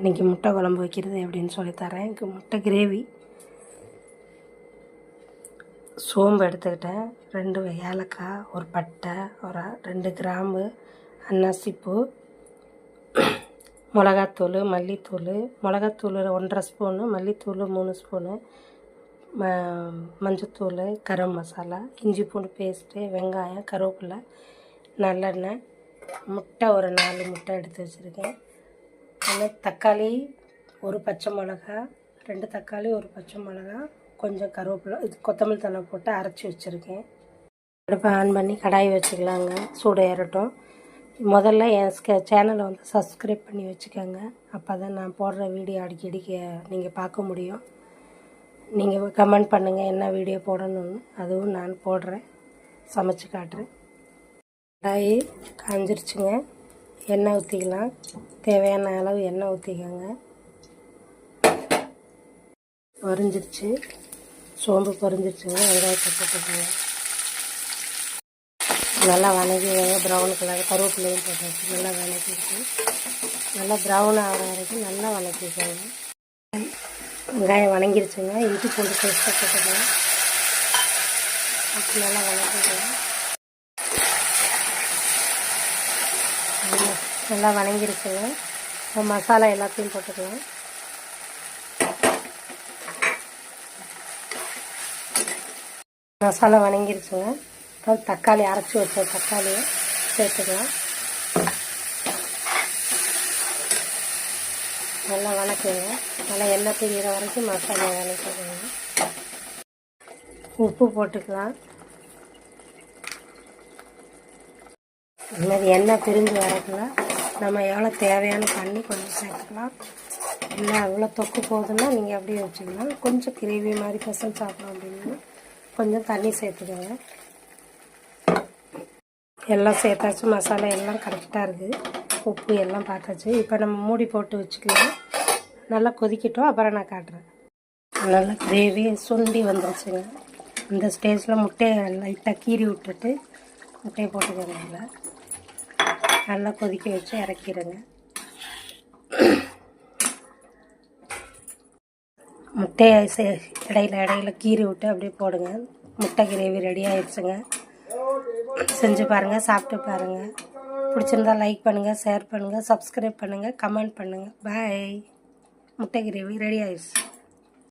இன்றைக்கி முட்டை குழம்பு வைக்கிறது எப்படின்னு சொல்லித்தரேன். இன்றைக்கி முட்டை கிரேவி. சோம்பு எடுத்துக்கிட்டேன், 2 ஏலக்காய், ஒரு பட்டை, ஒரு 2 கிராம்பு, அன்னாசிப்பூ, மிளகாத்தூள், மல்லித்தூள். மிளகாத்தூள் 1½ ஸ்பூனு, மல்லித்தூள் 3 ஸ்பூனு, மஞ்சத்தூள், கரம் மசாலா, இஞ்சி பூண்டு பேஸ்ட்டு, வெங்காயம், கருவேப்பிலை, நல்லெண்ணெய், முட்டை ஒரு 4 முட்டை எடுத்து வச்சுருக்கேன். தக்காளி, ஒரு பச்சை மிளகா, 2 தக்காளி, ஒரு பச்சை மிளகா, கொஞ்சம் கருவேப்பிலை, இது கொத்தமல்லி தழை போட்டு அரைச்சி வச்சுருக்கேன். அடுப்பை ஆன் பண்ணி கடாய் வச்சுக்கலாங்க, சூடு ஏறட்டும். முதல்ல என் சேனலை வந்து சப்ஸ்கிரைப் பண்ணி வச்சுக்கோங்க. அப்போ தான் நான் போடுற வீடியோ அடிக்கடி நீங்கள் பார்க்க முடியும். நீங்கள் கமெண்ட் பண்ணுங்கள் என்ன வீடியோ போடணும்னு, அதுவும் நான் போடுறேன், சமைச்சு காட்டுறேன். கடாயி காஞ்சிருச்சுங்க, எண்ணெய் ஊற்றிக்கலாம். தேவையான அளவு எண்ணெய் ஊற்றிக்கோங்க. பொரிஞ்சிருச்சு, சோம்பு பொரிஞ்சிருச்சுங்க. வெங்காயத்தை போட்டுக்கோங்க, நல்லா வணக்கிக்கோங்க. ப்ரௌன் கலர் கருவேப்பிலையும் போட்டாச்சு, நல்லா வணக்கிட்டு நல்லா ப்ரௌன் ஆகிற வரைக்கும் நல்லா வணக்கிக்கோங்க. வெங்காயம் வணங்கிருச்சுங்க. இஞ்சி பூண்டு பேஸ்ட்டை போட்டுக்கோங்க, நல்லா வணக்கிக்கோங்க. நல்லா வணங்கிருச்சுங்க. மசாலா எல்லாத்தையும் போட்டுக்கலாம். மசாலா வணங்கிருச்சுங்க. அப்புறம் தக்காளி, அரைச்சி வச்ச தக்காளியை சேர்த்துக்கலாம். நல்லா வணக்குங்க. நல்லா எண்ணெய் பிரிகிற வரைக்கும் மசாலா வணக்கிக்கோங்க. உப்பு போட்டுக்கலாம். இந்த மாதிரி எண்ணெய் பிரிஞ்சு வரக்குள்ள நம்ம எவ்வளோ தேவையான தண்ணி கொஞ்சம் சேர்த்துக்கலாம். இல்லை அவ்வளோ தொக்கு போகுதுன்னா நீங்கள் அப்படியே வச்சுக்கலாம். கொஞ்சம் கிரேவி மாதிரி பசங்க சாப்பிடணும் அப்படின்னா கொஞ்சம் தண்ணி சேர்த்துக்கோங்க. எல்லாம் சேர்த்தாச்சு, மசாலா எல்லாம் கரெக்டாக இருக்குது, உப்பு எல்லாம் பார்த்தாச்சு. இப்போ நம்ம மூடி போட்டு வச்சுக்கலாம். நல்லா கொதிக்கட்டும், அப்புறம் நான் காட்டுறேன். நல்லா கிரேவி சுண்டி வந்துருச்சுங்க. இந்த ஸ்டேஜில் முட்டையை லைட்டாக கீறி விட்டுட்டு முட்டையை போட்டுக்கோங்க. நல்லா கொதிக்க வச்சு இறக்கிடுங்க. முட்டையை இடையில கீறி விட்டு அப்படியே போடுங்க. முட்டை கிரேவி ரெடி ஆயிடுச்சுங்க. செஞ்சு பாருங்கள், சாப்பிட்டு பாருங்கள். பிடிச்சிருந்தா லைக் பண்ணுங்கள், ஷேர் பண்ணுங்கள், சப்ஸ்கிரைப் பண்ணுங்கள், கமெண்ட் பண்ணுங்கள். பாய். முட்டை கிரேவி ரெடி ஆயிடுச்சு.